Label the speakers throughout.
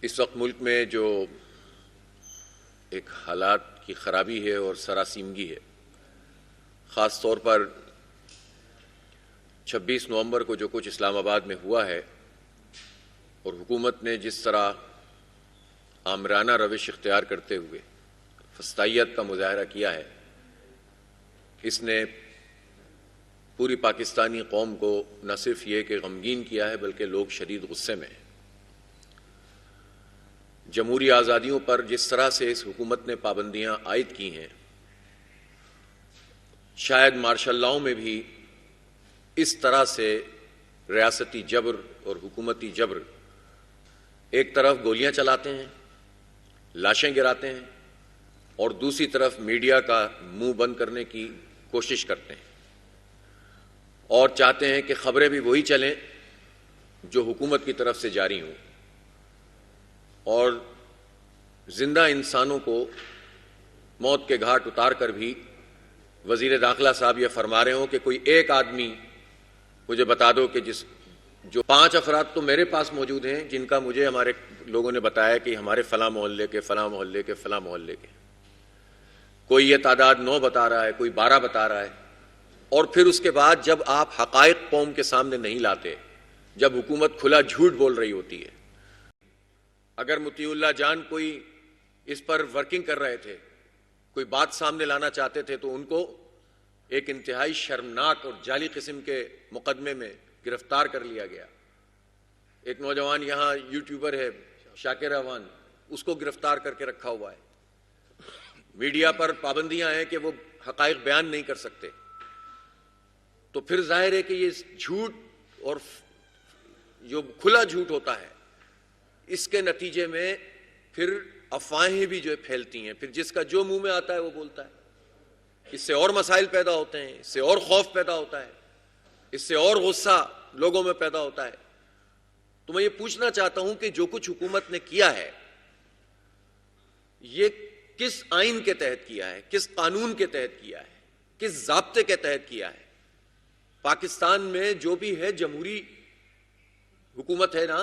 Speaker 1: اس وقت ملک میں جو ایک حالات کی خرابی ہے اور سراسیمگی ہے، خاص طور پر 26 نومبر کو جو کچھ اسلام آباد میں ہوا ہے اور حکومت نے جس طرح آمرانہ روش اختیار کرتے ہوئے فسطائیت کا مظاہرہ کیا ہے، اس نے پوری پاکستانی قوم کو نہ صرف یہ کہ غمگین کیا ہے بلکہ لوگ شدید غصے میں ہیں۔ جمہوری آزادیوں پر جس طرح سے اس حکومت نے پابندیاں عائد کی ہیں، شاید مارشل لاؤ میں بھی اس طرح سے ریاستی جبر اور حکومتی جبر، ایک طرف گولیاں چلاتے ہیں، لاشیں گراتے ہیں اور دوسری طرف میڈیا کا منہ بند کرنے کی کوشش کرتے ہیں اور چاہتے ہیں کہ خبریں بھی وہی چلیں جو حکومت کی طرف سے جاری ہوں، اور زندہ انسانوں کو موت کے گھاٹ اتار کر بھی وزیر داخلہ صاحب یہ فرما رہے ہوں کہ کوئی ایک آدمی مجھے بتا دو کہ جو 5 افراد تو میرے پاس موجود ہیں جن کا مجھے ہمارے لوگوں نے بتایا کہ ہمارے فلاں محلے کے فلاں محلے کے فلاں محلے کے، کوئی یہ تعداد 9 بتا رہا ہے، کوئی 12 بتا رہا ہے، اور پھر اس کے بعد جب آپ حقائق قوم کے سامنے نہیں لاتے، جب حکومت کھلا جھوٹ بول رہی ہوتی ہے۔ اگر مطیع اللہ جان کوئی اس پر ورکنگ کر رہے تھے، کوئی بات سامنے لانا چاہتے تھے، تو ان کو ایک انتہائی شرمناک اور جعلی قسم کے مقدمے میں گرفتار کر لیا گیا۔ ایک نوجوان یہاں یوٹیوبر ہے شاکر اعوان، اس کو گرفتار کر کے رکھا ہوا ہے۔ میڈیا پر پابندیاں ہیں کہ وہ حقائق بیان نہیں کر سکتے، تو پھر ظاہر ہے کہ یہ جھوٹ اور جو کھلا جھوٹ ہوتا ہے، اس کے نتیجے میں پھر افواہیں بھی جو پھیلتی ہیں، پھر جس کا جو منہ میں آتا ہے وہ بولتا ہے۔ اس سے اور مسائل پیدا ہوتے ہیں، اس سے اور خوف پیدا ہوتا ہے، اس سے اور غصہ لوگوں میں پیدا ہوتا ہے۔ تو میں یہ پوچھنا چاہتا ہوں کہ جو کچھ حکومت نے کیا ہے، یہ کس آئین کے تحت کیا ہے، کس قانون کے تحت کیا ہے، کس ضابطے کے تحت کیا ہے؟ پاکستان میں جو بھی ہے جمہوری حکومت ہے نا،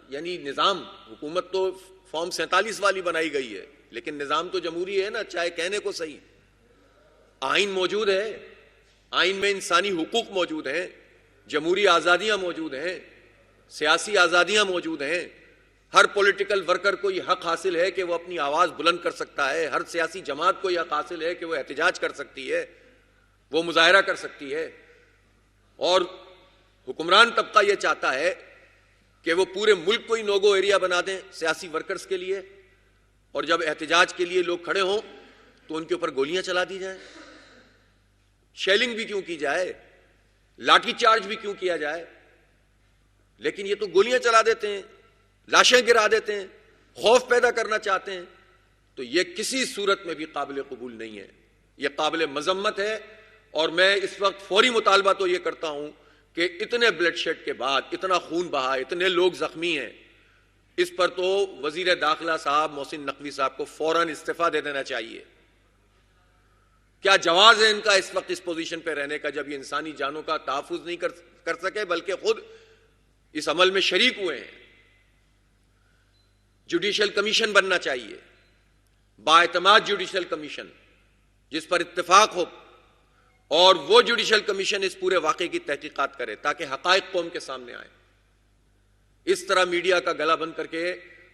Speaker 1: یعنی نظام، حکومت تو فارم 47 والی بنائی گئی ہے، لیکن نظام تو جمہوری ہے نا، چاہے کہنے کو صحیح۔ آئین موجود ہے، آئین میں انسانی حقوق موجود ہیں، جمہوری آزادیاں موجود ہیں، سیاسی آزادیاں موجود ہیں۔ ہر پولیٹیکل ورکر کو یہ حق حاصل ہے کہ وہ اپنی آواز بلند کر سکتا ہے، ہر سیاسی جماعت کو یہ حق حاصل ہے کہ وہ احتجاج کر سکتی ہے، وہ مظاہرہ کر سکتی ہے، اور حکمران طبقہ یہ چاہتا ہے کہ وہ پورے ملک کو ہی نوگو ایریا بنا دیں سیاسی ورکرز کے لیے، اور جب احتجاج کے لیے لوگ کھڑے ہوں تو ان کے اوپر گولیاں چلا دی جائیں، شیلنگ بھی کیوں کی جائے، لاٹھی چارج بھی کیوں کیا جائے۔ لیکن یہ تو گولیاں چلا دیتے ہیں، لاشیں گرا دیتے ہیں، خوف پیدا کرنا چاہتے ہیں، تو یہ کسی صورت میں بھی قابل قبول نہیں ہے، یہ قابل مذمت ہے۔ اور میں اس وقت فوری مطالبہ تو یہ کرتا ہوں کہ اتنے بلڈ شیڈ کے بعد، اتنا خون بہا، اتنے لوگ زخمی ہیں، اس پر تو وزیر داخلہ صاحب محسن نقوی صاحب کو فوراً استعفیٰ دے دینا چاہیے۔ کیا جواز ہے ان کا اس وقت اس پوزیشن پہ رہنے کا، جب یہ انسانی جانوں کا تحفظ نہیں کر سکے بلکہ خود اس عمل میں شریک ہوئے ہیں؟ جوڈیشل کمیشن بننا چاہیے، بااعتماد جوڈیشل کمیشن جس پر اتفاق ہو، اور وہ جوڈیشل کمیشن اس پورے واقعے کی تحقیقات کرے تاکہ حقائق قوم کے سامنے آئیں۔ اس طرح میڈیا کا گلا بند کر کے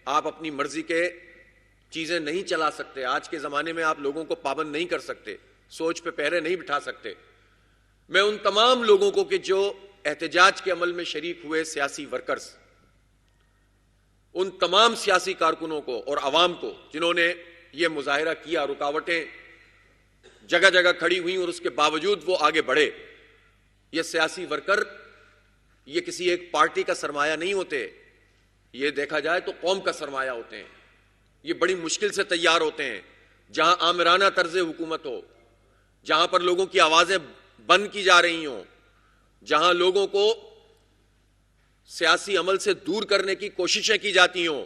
Speaker 1: آپ اپنی مرضی کے چیزیں نہیں چلا سکتے۔ آج کے زمانے میں آپ لوگوں کو پابند نہیں کر سکتے، سوچ پہ پہرے نہیں بٹھا سکتے۔ میں ان تمام لوگوں کو کہ جو احتجاج کے عمل میں شریک ہوئے، سیاسی ورکرز، ان تمام سیاسی کارکنوں کو اور عوام کو جنہوں نے یہ مظاہرہ کیا، رکاوٹیں جگہ جگہ کھڑی ہوئیں اور اس کے باوجود وہ آگے بڑھے، یہ سیاسی ورکر یہ کسی ایک پارٹی کا سرمایہ نہیں ہوتے، یہ دیکھا جائے تو قوم کا سرمایہ ہوتے ہیں۔ یہ بڑی مشکل سے تیار ہوتے ہیں۔ جہاں آمرانہ طرز حکومت ہو، جہاں پر لوگوں کی آوازیں بند کی جا رہی ہوں، جہاں لوگوں کو سیاسی عمل سے دور کرنے کی کوششیں کی جاتی ہوں،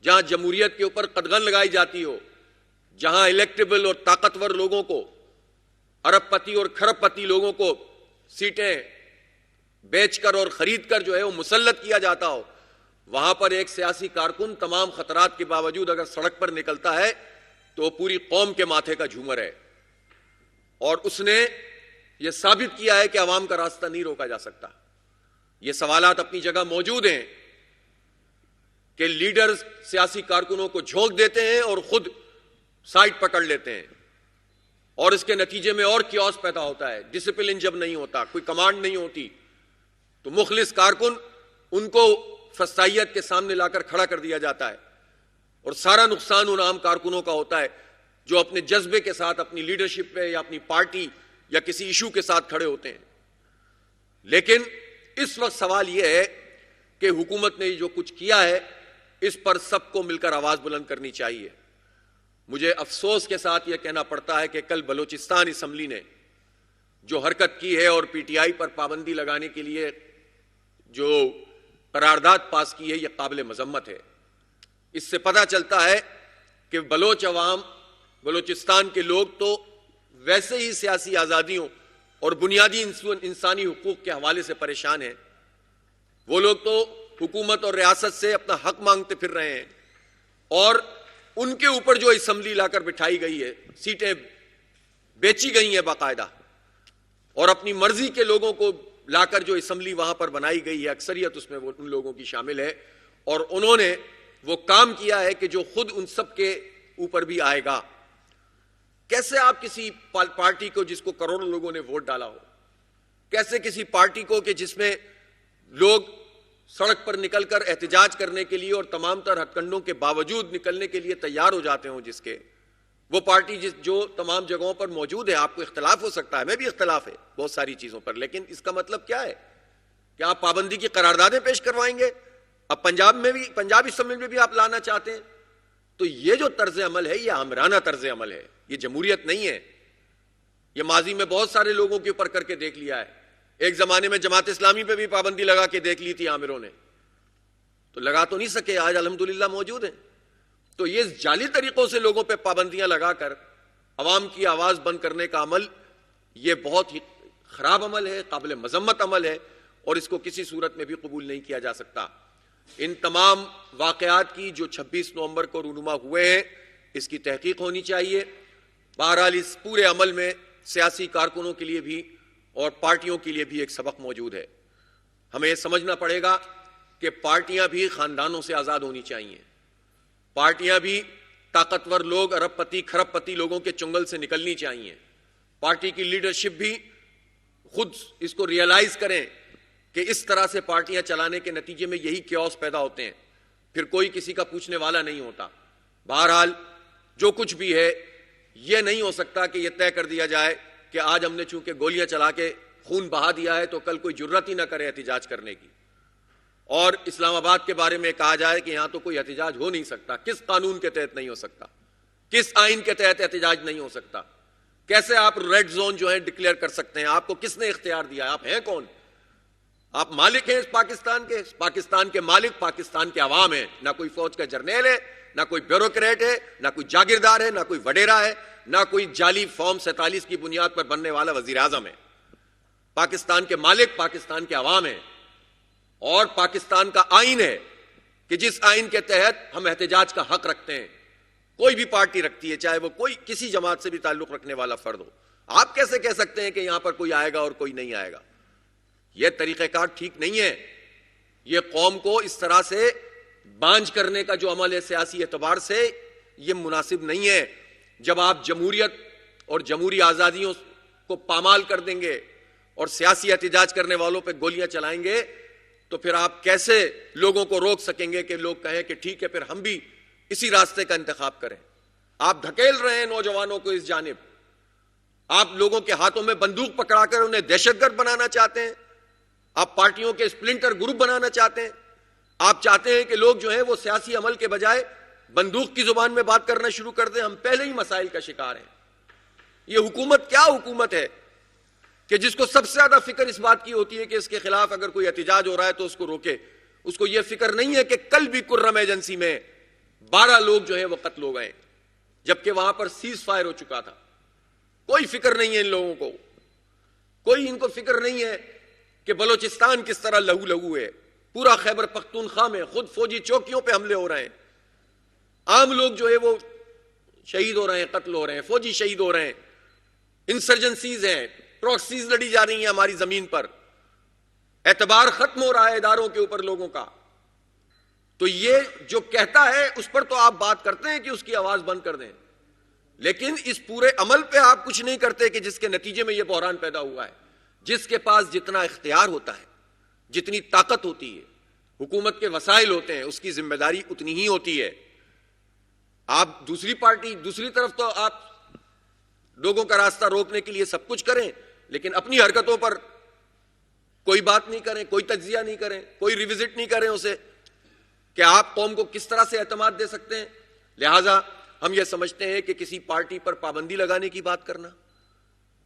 Speaker 1: جہاں جمہوریت کے اوپر قدغن لگائی جاتی ہو، جہاں الیکٹیبل اور طاقتور لوگوں کو، ارب پتی اور کھرب پتی لوگوں کو سیٹیں بیچ کر اور خرید کر جو ہے وہ مسلط کیا جاتا ہو، وہاں پر ایک سیاسی کارکن تمام خطرات کے باوجود اگر سڑک پر نکلتا ہے تو پوری قوم کے ماتھے کا جھومر ہے، اور اس نے یہ ثابت کیا ہے کہ عوام کا راستہ نہیں روکا جا سکتا۔ یہ سوالات اپنی جگہ موجود ہیں کہ لیڈرز سیاسی کارکنوں کو جھونک دیتے ہیں اور خود سائٹ پکڑ لیتے ہیں، اور اس کے نتیجے میں اور کیوس پیدا ہوتا ہے۔ ڈسپلن جب نہیں ہوتا، کوئی کمانڈ نہیں ہوتی، تو مخلص کارکن ان کو فسطائیت کے سامنے لا کر کھڑا کر دیا جاتا ہے، اور سارا نقصان ان عام کارکنوں کا ہوتا ہے جو اپنے جذبے کے ساتھ اپنی لیڈرشپ پہ یا اپنی پارٹی یا کسی ایشو کے ساتھ کھڑے ہوتے ہیں۔ لیکن اس وقت سوال یہ ہے کہ حکومت نے جو کچھ کیا ہے اس پر سب کو مل کر آواز بلند کرنی چاہیے۔ مجھے افسوس کے ساتھ یہ کہنا پڑتا ہے کہ کل بلوچستان اسمبلی نے جو حرکت کی ہے اور پی ٹی آئی پر پابندی لگانے کے لیے جو قرارداد پاس کی ہے، یہ قابل مذمت ہے۔ اس سے پتہ چلتا ہے کہ بلوچ عوام، بلوچستان کے لوگ تو ویسے ہی سیاسی آزادیوں اور بنیادی انسانی حقوق کے حوالے سے پریشان ہیں۔ وہ لوگ تو حکومت اور ریاست سے اپنا حق مانگتے پھر رہے ہیں، اور ان کے اوپر جو اسمبلی لا کر بٹھائی گئی ہے، سیٹیں بیچی گئی ہیں باقاعدہ، اور اپنی مرضی کے لوگوں کو لا کر جو اسمبلی وہاں پر بنائی گئی ہے، اکثریت اس میں وہ ان لوگوں کی شامل ہے، اور انہوں نے وہ کام کیا ہے کہ جو خود ان سب کے اوپر بھی آئے گا۔ کیسے آپ کسی پارٹی کو جس کو کروڑوں لوگوں نے ووٹ ڈالا ہو، کیسے کسی پارٹی کو کہ جس میں لوگ سڑک پر نکل کر احتجاج کرنے کے لیے اور تمام تر ہتھ کنڈوں کے باوجود نکلنے کے لیے تیار ہو جاتے ہوں، جس کے وہ پارٹی جو تمام جگہوں پر موجود ہے، آپ کو اختلاف ہو سکتا ہے، میں بھی اختلاف ہے بہت ساری چیزوں پر، لیکن اس کا مطلب کیا ہے کہ آپ پابندی کی قراردادیں پیش کروائیں گے؟ اب پنجاب اسمبلی میں بھی آپ لانا چاہتے ہیں، تو یہ جو طرز عمل ہے یہ آمرانہ طرز عمل ہے، یہ جمہوریت نہیں ہے۔ یہ ماضی میں بہت سارے لوگوں کے اوپر کر کے دیکھ لیا ہے۔ ایک زمانے میں جماعت اسلامی پہ بھی پابندی لگا کے دیکھ لی تھی عامروں نے، تو لگا تو نہیں سکے، آج الحمدللہ موجود ہیں۔ تو یہ جعلی طریقوں سے لوگوں پہ پابندیاں لگا کر عوام کی آواز بند کرنے کا عمل، یہ بہت ہی خراب عمل ہے، قابل مذمت عمل ہے، اور اس کو کسی صورت میں بھی قبول نہیں کیا جا سکتا۔ ان تمام واقعات کی جو 26 نومبر کو رونما ہوئے ہیں، اس کی تحقیق ہونی چاہیے۔ بہرحال اس پورے عمل میں سیاسی کارکنوں کے لیے بھی اور پارٹیوں کے لیے بھی ایک سبق موجود ہے۔ ہمیں یہ سمجھنا پڑے گا کہ پارٹیاں بھی خاندانوں سے آزاد ہونی چاہیے، پارٹیاں بھی طاقتور لوگ، ارب پتی کھرب پتی لوگوں کے چنگل سے نکلنی چاہیے۔ پارٹی کی لیڈرشپ بھی خود اس کو ریئلائز کریں کہ اس طرح سے پارٹیاں چلانے کے نتیجے میں یہی کیوس پیدا ہوتے ہیں، پھر کوئی کسی کا پوچھنے والا نہیں ہوتا۔ بہرحال جو کچھ بھی ہے، یہ نہیں ہو سکتا کہ یہ طے کر دیا جائے کہ آج ہم نے چونکہ گولیاں چلا کے خون بہا دیا ہے تو کل کوئی جرات ہی نہ کرے احتجاج کرنے کی، اور اسلام آباد کے بارے میں کہا جائے کہ یہاں تو کوئی احتجاج ہو نہیں سکتا۔ کس قانون کے تحت نہیں ہو سکتا؟ کس آئین کے تحت احتجاج نہیں ہو سکتا؟ کیسے آپ ریڈ زون جو ہے ڈکلیئر کر سکتے ہیں؟ آپ کو کس نے اختیار دیا؟ آپ ہیں کون؟ آپ مالک ہیں اس پاکستان کے مالک پاکستان کے عوام ہیں، نہ کوئی فوج کا جرنیل ہے، نہ کوئی بیوروکریٹ ہے، نہ کوئی جاگیردار ہے، نہ کوئی وڈیرا ہے، نہ کوئی جعلی فارم 47 کی بنیاد پر بننے والا وزیر اعظم ہے۔ پاکستان کے مالک پاکستان کے عوام ہیں، اور پاکستان کا آئین ہے کہ جس آئین کے تحت ہم احتجاج کا حق رکھتے ہیں، کوئی بھی پارٹی رکھتی ہے، چاہے وہ کوئی کسی جماعت سے بھی تعلق رکھنے والا فرد ہو۔ آپ کیسے کہہ سکتے ہیں کہ یہاں پر کوئی آئے گا اور کوئی نہیں آئے گا؟ یہ طریقہ کار ٹھیک نہیں ہے۔ یہ قوم کو اس طرح سے بانجھ کرنے کا جو عمل ہے سیاسی اعتبار سے، یہ مناسب نہیں ہے۔ جب آپ جمہوریت اور جمہوری آزادیوں کو پامال کر دیں گے اور سیاسی احتجاج کرنے والوں پہ گولیاں چلائیں گے، تو پھر آپ کیسے لوگوں کو روک سکیں گے کہ لوگ کہیں کہ ٹھیک ہے پھر ہم بھی اسی راستے کا انتخاب کریں؟ آپ دھکیل رہے ہیں نوجوانوں کو اس جانب، آپ لوگوں کے ہاتھوں میں بندوق پکڑا کر انہیں دہشت گرد بنانا چاہتے ہیں، آپ پارٹیوں کے اسپلنٹر گروپ بنانا چاہتے ہیں، آپ چاہتے ہیں کہ لوگ جو ہیں وہ سیاسی عمل کے بجائے بندوق کی زبان میں بات کرنا شروع کر دیں۔ ہم پہلے ہی مسائل کا شکار ہیں۔ یہ حکومت کیا حکومت ہے کہ جس کو سب سے زیادہ فکر اس بات کی ہوتی ہے کہ اس کے خلاف اگر کوئی احتجاج ہو رہا ہے تو اس کو روکے؟ اس کو یہ فکر نہیں ہے کہ کل بھی کرم ایجنسی میں 12 لوگ جو ہیں وہ قتل ہو گئے، جبکہ وہاں پر سیز فائر ہو چکا تھا۔ کوئی فکر نہیں ہے ان لوگوں کو، کوئی ان کو فکر نہیں ہے کہ بلوچستان کس طرح لہو لہو ہے۔ پورا خیبر پختونخوا میں خود فوجی چوکیوں پہ حملے ہو رہے ہیں، عام لوگ جو ہے وہ شہید ہو رہے ہیں، قتل ہو رہے ہیں، فوجی شہید ہو رہے ہیں، انسرجنسیز ہیں، پروکسیز لڑی جا رہی ہیں ہماری زمین پر، اعتبار ختم ہو رہا ہے اداروں کے اوپر لوگوں کا. تو یہ جو کہتا ہے اس پر تو آپ بات کرتے ہیں کہ اس کی آواز بند کر دیں، لیکن اس پورے عمل پہ آپ کچھ نہیں کرتے کہ جس کے نتیجے میں یہ بحران پیدا ہوا ہے. جس کے پاس جتنا اختیار ہوتا ہے، جتنی طاقت ہوتی ہے، حکومت کے وسائل ہوتے ہیں، اس کی ذمہ داری اتنی ہی ہوتی ہے. آپ دوسری طرف تو آپ لوگوں کا راستہ روکنے کے لیے سب کچھ کریں، لیکن اپنی حرکتوں پر کوئی بات نہیں کریں، کوئی تجزیہ نہیں کریں، کوئی ریوزٹ نہیں کریں اسے کہ آپ قوم کو کس طرح سے اعتماد دے سکتے ہیں. لہٰذا ہم یہ سمجھتے ہیں کہ کسی پارٹی پر پابندی لگانے کی بات کرنا،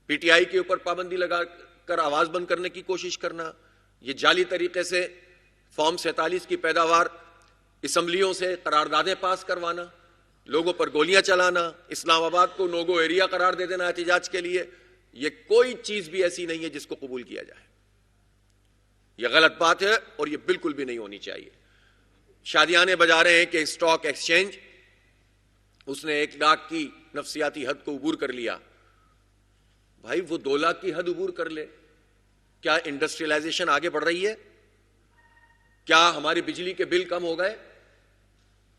Speaker 1: پی ٹی آئی کے اوپر پابندی لگا کر آواز بند کرنے کی کوشش کرنا، یہ جعلی طریقے سے فارم 47 کی پیداوار اسمبلیوں سے قراردادیں پاس کروانا، لوگوں پر گولیاں چلانا، اسلام آباد کو نو گو ایریا قرار دے دینا احتجاج کے لیے، یہ کوئی چیز بھی ایسی نہیں ہے جس کو قبول کیا جائے. یہ غلط بات ہے اور یہ بالکل بھی نہیں ہونی چاہیے. شادیانے بجا رہے ہیں کہ اسٹاک ایکسچینج اس نے 1 لاکھ کی نفسیاتی حد کو عبور کر لیا. بھائی وہ 2 لاکھ کی حد عبور کر لے، کیا انڈسٹریلائزیشن آگے بڑھ رہی ہے؟ کیا ہماری بجلی کے بل کم ہو گئے؟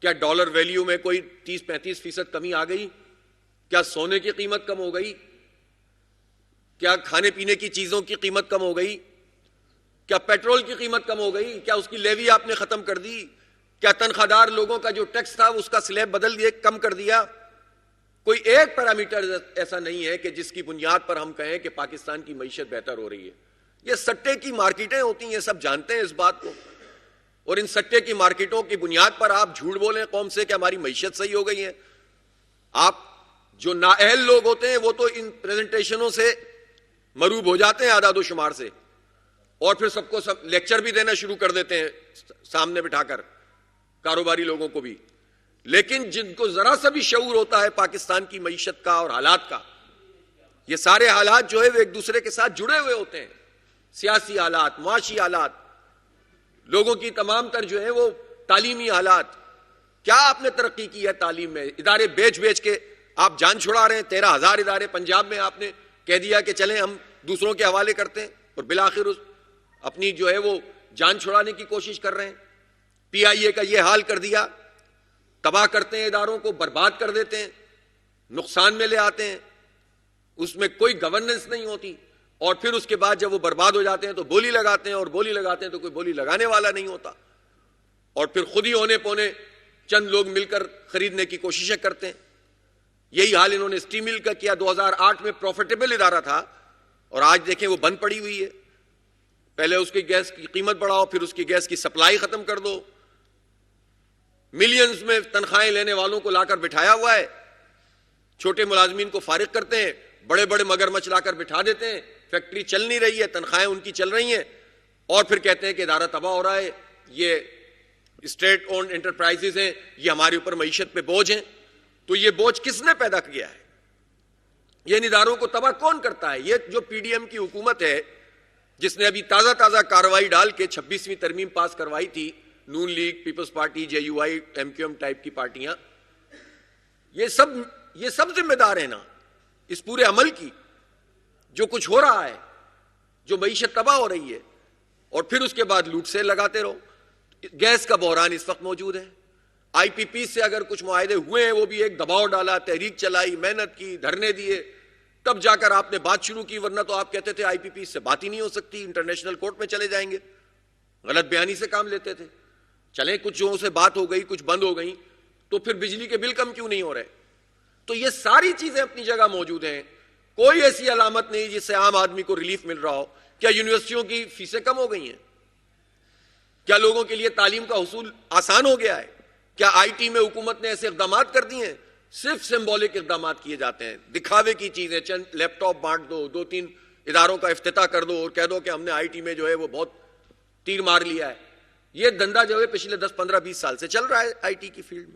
Speaker 1: کیا ڈالر ویلیو میں کوئی 30-35% کمی آ گئی؟ کیا سونے کی قیمت کم ہو گئی؟ کیا کھانے پینے کی چیزوں کی قیمت کم ہو گئی؟ کیا پیٹرول کی قیمت کم ہو گئی؟ کیا اس کی لیوی آپ نے ختم کر دی؟ کیا تنخواہ دار لوگوں کا جو ٹیکس تھا اس کا سلیب بدل دیے، کم کر دیا؟ کوئی ایک پیرامیٹر ایسا نہیں ہے کہ جس کی بنیاد پر ہم کہیں کہ پاکستان کی معیشت بہتر ہو رہی ہے. یہ سٹے کی مارکیٹیں ہوتی ہیں، سب جانتے ہیں اس بات کو، اور ان سٹے کی مارکیٹوں کی بنیاد پر آپ جھوٹ بولیں قوم سے کہ ہماری معیشت صحیح ہو گئی ہے. آپ جو نااہل لوگ ہوتے ہیں وہ تو ان پریزنٹیشنوں سے مروب ہو جاتے ہیں اعداد و شمار سے، اور پھر سب کو لیکچر بھی دینا شروع کر دیتے ہیں سامنے بٹھا کر، کاروباری لوگوں کو بھی. لیکن جن کو ذرا سا بھی شعور ہوتا ہے پاکستان کی معیشت کا اور حالات کا، یہ سارے حالات جو ہے وہ ایک دوسرے کے ساتھ جڑے ہوئے ہوتے ہیں. سیاسی حالات، معاشی حالات، لوگوں کی تمام تر جو ہے وہ تعلیمی حالات. کیا آپ نے ترقی کی ہے تعلیم میں؟ ادارے بیچ بیچ کے آپ جان چھڑا رہے ہیں. 13,000 ادارے پنجاب میں آپ نے کہہ دیا کہ چلیں ہم دوسروں کے حوالے کرتے ہیں، اور بالآخر اپنی جو ہے وہ جان چھڑانے کی کوشش کر رہے ہیں. پی آئی اے کا یہ حال کر دیا، تباہ کرتے ہیں اداروں کو، برباد کر دیتے ہیں، نقصان میں لے آتے ہیں، اس میں کوئی گورننس نہیں ہوتی، اور پھر اس کے بعد جب وہ برباد ہو جاتے ہیں تو بولی لگاتے ہیں، اور بولی لگاتے ہیں تو کوئی بولی لگانے والا نہیں ہوتا، اور پھر خود ہی ہونے پونے چند لوگ مل کر خریدنے کی کوششیں کرتے ہیں. یہی حال انہوں نے اسٹیم مل کا کیا. 2008 میں پروفیٹیبل ادارہ تھا اور آج دیکھیں وہ بند پڑی ہوئی ہے. پہلے اس کی گیس کی قیمت بڑھاؤ، پھر اس کی گیس کی سپلائی ختم کر دو. ملینز میں تنخواہیں لینے والوں کو لا کر بٹھایا ہوا ہے، چھوٹے ملازمین کو فارغ کرتے ہیں، بڑے بڑے مگرمچھ لا کر بٹھا دیتے ہیں. فیکٹری چل نہیں رہی ہے، تنخواہیں ان کی چل رہی ہیں، اور پھر کہتے ہیں کہ ادارہ تباہ ہو رہا ہے، یہ اسٹیٹ اونڈ انٹرپرائزز ہیں، یہ ہمارے اوپر معیشت پہ بوجھ ہیں. تو یہ بوجھ کس نے پیدا کیا ہے؟ یہ اداروں کو تباہ کون کرتا ہے؟ یہ جو پی ڈی ایم کی حکومت ہے، جس نے ابھی تازہ کارروائی ڈال کے 26ویں ترمیم پاس کروائی تھی، Noon League, Peoples Party, J U I, M Q M type کی پارٹیاں، یہ سب ذمہ دار ہیں نا اس پورے عمل کی. جو کچھ ہو رہا ہے، جو معیشت تباہ ہو رہی ہے، اور پھر اس کے بعد لوٹ سے لگاتے رہو. گیس کا بحران اس وقت موجود ہے. آئی پی پی سے اگر کچھ معاہدے ہوئے ہیں، وہ بھی ایک دباؤ ڈالا، تحریک چلائی، محنت کی، دھرنے دیے، تب جا کر آپ نے بات شروع کی، ورنہ تو آپ کہتے تھے آئی پی پی سے بات ہی نہیں ہو سکتی، انٹرنیشنل کورٹ میں چلے جائیں گے. غلط بیانی سے کام لیتے تھے. چلیں کچھ جو سے بات ہو گئی، کچھ بند ہو گئی، تو پھر بجلی کے بل کم کیوں نہیں ہو رہے؟ تو یہ ساری چیزیں اپنی جگہ موجود ہیں. کوئی ایسی علامت نہیں جس سے عام آدمی کو ریلیف مل رہا ہو. کیا یونیورسٹیوں کی فیسیں کم ہو گئی ہیں؟ کیا لوگوں کے لیے تعلیم کا حصول آسان ہو گیا ہے؟ کیا آئی ٹی میں حکومت نے ایسے اقدامات کر دیے ہیں؟ صرف سمبولک اقدامات کیے جاتے ہیں، دکھاوے کی چیزیں. چند لیپ ٹاپ بانٹ دو، 2-3 اداروں کا افتتاح کر دو اور کہہ دو کہ ہم نے آئی ٹی میں جو ہے وہ بہت تیر مار لیا ہے. یہ دھندا جو ہے پچھلے 10-15-20 سال سے چل رہا ہے آئی ٹی کی فیلڈ میں.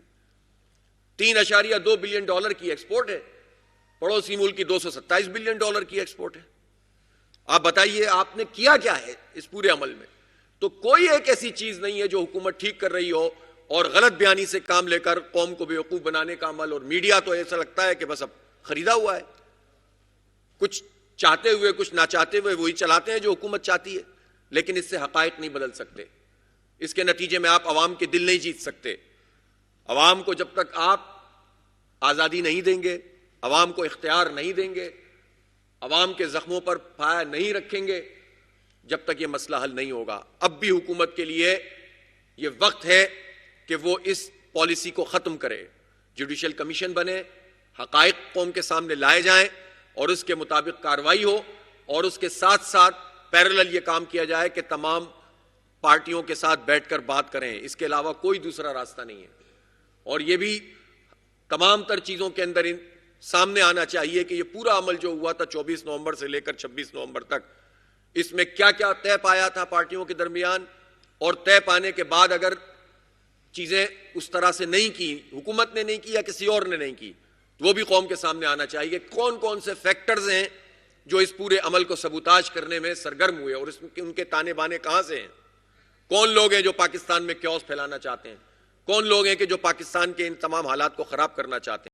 Speaker 1: $3.2 بلین کی ایکسپورٹ ہے، پڑوسی ملک کی $227 بلین کی ایکسپورٹ ہے. آپ بتائیے آپ نے کیا کیا ہے اس پورے عمل میں؟ تو کوئی ایک ایسی چیز نہیں ہے جو حکومت ٹھیک کر رہی ہو اور غلط بیانی سے کام لے کر قوم کو بیوقوف بنانے کا عمل، اور میڈیا تو ایسا لگتا ہے کہ بس اب خریدا ہوا ہے، کچھ چاہتے ہوئے کچھ نہ چاہتے ہوئے وہی چلاتے ہیں جو حکومت چاہتی ہے، لیکن اس سے حقائق نہیں بدل سکتے، اس کے نتیجے میں آپ عوام کے دل نہیں جیت سکتے۔ عوام کو جب تک آپ آزادی نہیں دیں گے، عوام کو اختیار نہیں دیں گے، عوام کے زخموں پر پھایا نہیں رکھیں گے، جب تک یہ مسئلہ حل نہیں ہوگا۔ اب بھی حکومت کے لیے یہ وقت ہے کہ وہ اس پالیسی کو ختم کرے، جوڈیشل کمیشن بنے، حقائق قوم کے سامنے لائے جائیں اور اس کے مطابق کارروائی ہو، اور اس کے ساتھ ساتھ پیرلل یہ کام کیا جائے کہ تمام پارٹیوں کے ساتھ بیٹھ کر بات کریں، اس کے علاوہ کوئی دوسرا راستہ نہیں ہے۔ اور یہ بھی تمام تر چیزوں کے اندر سامنے آنا چاہیے کہ یہ پورا عمل جو ہوا تھا 24 نومبر سے لے کر 26 نومبر تک، اس میں کیا کیا طے پایا تھا پارٹیوں کے درمیان، اور طے پانے کے بعد اگر چیزیں اس طرح سے نہیں کی، حکومت نے نہیں کی یا کسی اور نے نہیں کی، تو وہ بھی قوم کے سامنے آنا چاہیے کہ کون کون سے فیکٹرز ہیں جو اس پورے عمل کو سبوتاژ کرنے میں سرگرم ہوئے، اور ان کے تانے بانے کہاں سے ہیں، کون لوگ ہیں جو پاکستان میں کیوس پھیلانا چاہتے ہیں، کون لوگ ہیں کہ جو پاکستان کے ان تمام حالات کو خراب کرنا چاہتے ہیں۔